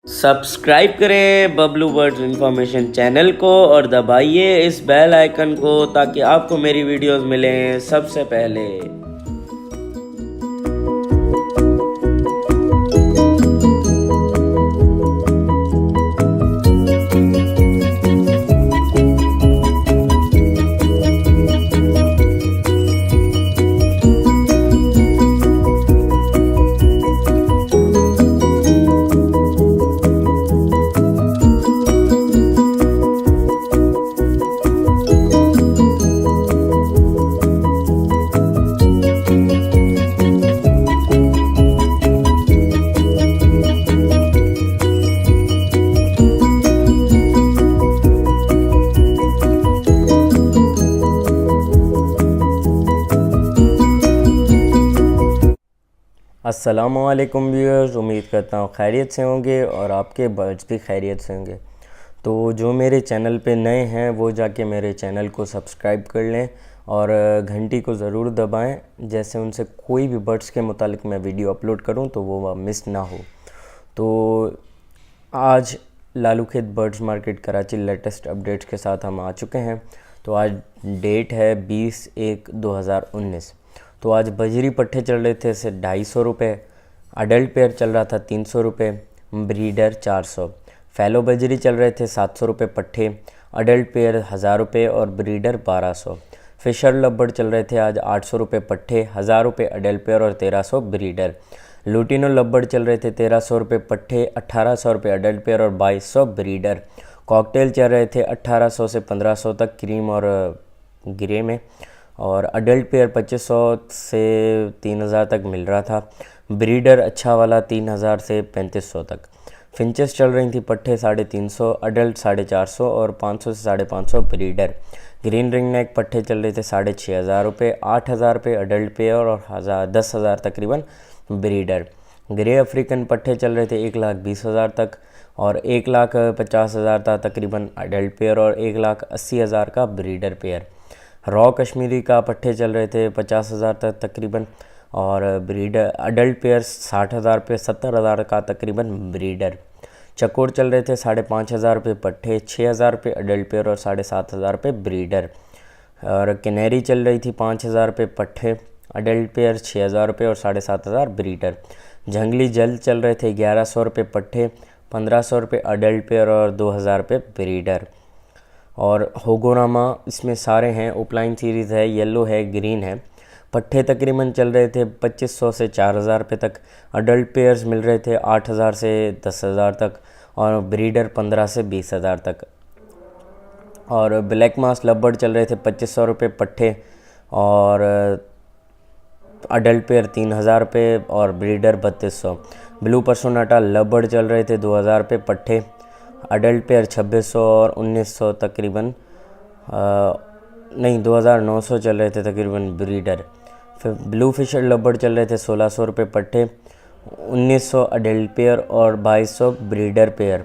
Subscribe करें Bablu birds information channel को और दबाइए इस बेल आइकन को ताकि आपको मेरी वीडियोस मिलें सबसे पहले। अस्सलामुअलैकुम व्यूअर्स, उम्मीद करता हूँ खैरियत से होंगे और आपके बर्ड्स भी खैरियत से होंगे। तो जो मेरे चैनल पे नए हैं वो जाके मेरे चैनल को सब्सक्राइब कर लें और घंटी को ज़रूर दबाएं, जैसे उनसे कोई भी बर्ड्स के मुतालिक मैं वीडियो अपलोड करूँ तो वो मिस ना हो। तो आज लालू खेत birds market Karachi latest updates के साथ हम आ चुके हैं। तो आज डेट है 20/1/2019। तो आज बजरी पट्टे चल रहे थे से 250 रुपये, अडल्ट पेयर चल रहा था 300 रुपये, ब्रीडर 400। फैलो बजरी चल रहे थे 700 रुपये पट्टे, अडल्ट पेयर 1000 रुपये और ब्रीडर 1200। फिशर लब्बड़ चल रहे थे आज 800 रुपये पट्टे, 1000 रुपये अडल्ट पेयर और 1300 ब्रीडर। लूटिनो लब्बड़ चल रहे थे 1300 रुपये पट्टे, 1800 रुपये अडल्ट पेयर और 2200 ब्रीडर। कॉकटेल चल रहे थे 1800 से 1500 तक क्रीम और ग्रे में, और अडल्ट पेयर 2500 से 3000 तक मिल रहा था। ब्रीडर अच्छा वाला 3000 से 3500 तक। फिंचेस चल रही थी पट्टे 350, अडल्ट 450 और 500 से 550 ब्रीडर। ग्रीन रिंग नेक पट्टे चल रहे थे 6500 रुपये, 8000 रुपये अडल्ट पेयर और 10,000 तकरीबन ब्रीडर। ग्रे अफ्रीकन पट्टे चल रहे थे 1,20,000 तक और 1,50,000 था तकरीबन अडल्ट पेयर और 1,80,000 का ब्रीडर पेयर। रॉ कश्मीरी का पट्टे चल रहे थे 50,000 तक तकरीबन और ब्रीडर अडल्ट पेयर 60,000 पे 70,000 का तकरीबन ब्रीडर। चकोर चल रहे थे 5,500 रुपये पट्टे, 6,000 रुपये अडल्ट पेयर और 7,500 रुपये ब्रीडर। और कैनेरी चल रही थी 5,000 रुपये पट्टे, अडल्ट पेयर 6,000 रुपये और 7,500 ब्रीडर। जंगली जल चल रहे थे 1,100 रुपये पट्टे, 1,500 रुपये अडल्ट पेयर और 2,000 रुपये ब्रीडर। और होगोरामा इसमें सारे हैं, ओपलाइन सीरीज़ है, येलो है, ग्रीन है। पट्टे तकरीबन चल रहे थे 2,500 से 4,000 रुपये तक, अडल्ट पेयर्स मिल रहे थे 8,000 से 10,000 तक और ब्रीडर 15 से 20,000 तक। और ब्लैक मास लब्बड़ चल रहे थे 2,500 रुपये पट्टे और अडल्ट पेयर 3,000 रुपये और ब्रीडर 3,200। ब्लू पर्सोनाटा लब्बड़ चल रहे थे 2,000 रुपये पट्टे, अडल्ट पेयर 2,600 और 1,900 तकरीबन, नहीं 2,900 चल रहे थे तकरीबन ब्रीडर। फिर ब्लू फिशर लब्बड़ चल रहे थे 1,600 रुपये पट्टे, 1,900 अडल्ट पेयर और 2,200 ब्रीडर पेयर।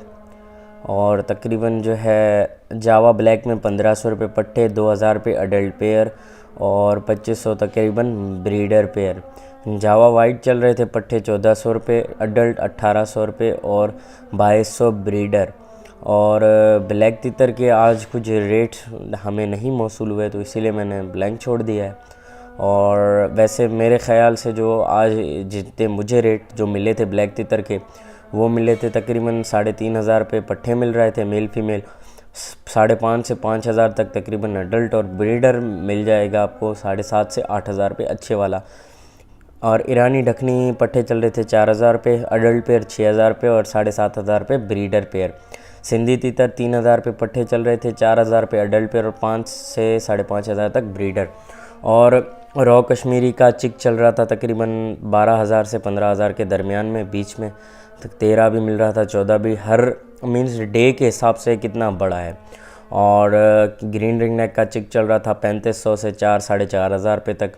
और तकरीबन जो है जावा ब्लैक में 1,500 रुपये पट्टे, 2,000 रुपये अडल्ट पेयर और 2,500 तकरीबन ब्रीडर पेयर। जावा वाइट चल रहे थे पट्टे 1,400 रुपये, अडल्ट 1,800 रुपये और 2,200 ब्रीडर। और ब्लैक तितर के आज कुछ रेट हमें नहीं मौसूल हुए तो इसीलिए मैंने ब्लैंक छोड़ दिया है। और वैसे मेरे ख़्याल से जो आज जितने मुझे रेट जो मिले थे ब्लैक तितर के वो मिले थे तकरीबन 3,500 रुपये पट्टे मिल रहे थे मेल फीमेल, 5,500 से 5,000 तक तकरीबन अडल्ट, और ब्रीडर मिल जाएगा आपको 7,500 से 8,000 रुपये अच्छे वाला। और ईरानी ढकनी पट्टे चल रहे थे 4,000 रुपये, अडल्ट पेयर 6,000 रुपये और 7,500 रुपये ब्रीडर पेयर। सिंधी तीतर 3,000 रुपये पट्टे चल रहे थे, 4,000 रुपये अडल्ट पेयर और 5 से 5,500 तक ब्रीडर। और रॉ कश्मीरी का चिक चल रहा था तकरीबन 12,000 से 15,000 के दरमियान में, बीच में 13 भी मिल रहा था, 14 भी, हर मीन्स डे के हिसाब से कितना बड़ा है। और ग्रीन रिंग नेक का चिक चल रहा था 3,500 से 4,000-4,500 रुपये तक।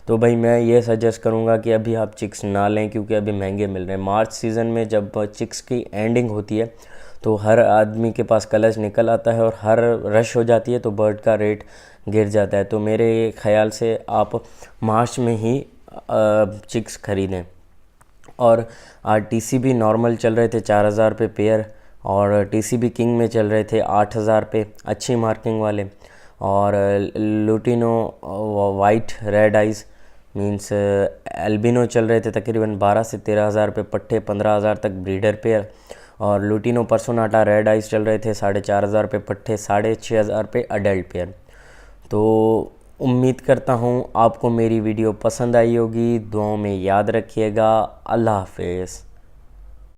तो भाई मैं ये सजेस्ट करूँगा कि अभी आप चिक्स ना लें क्योंकि अभी महंगे मिल रहे हैं। मार्च सीज़न में जब चिक्स की एंडिंग होती है तो हर आदमी के पास कलश निकल आता है और हर रश हो जाती है तो बर्ड का रेट गिर जाता है। तो मेरे ख़्याल से आप मार्च में ही चिक्स ख़रीदें। और TCB नॉर्मल चल रहे थे 4000 पे पेयर, और TCB किंग में चल रहे थे 8000 पे अच्छी मार्किंग वाले। और lutino white red eyes means albino चल रहे थे तकरीबन 12 से 13,000 पे पट्टे, 15,000 तक ब्रीडर पेयर। और लुटिनो पर्सोनाटा रेड आइज़ चल रहे थे 4,500 पे पट्टे, 6,500 पे अडल्ट पेयर। तो उम्मीद करता हूँ आपको मेरी वीडियो पसंद आई होगी। दुआओं में याद रखिएगा। अल्लाह हाफिज़।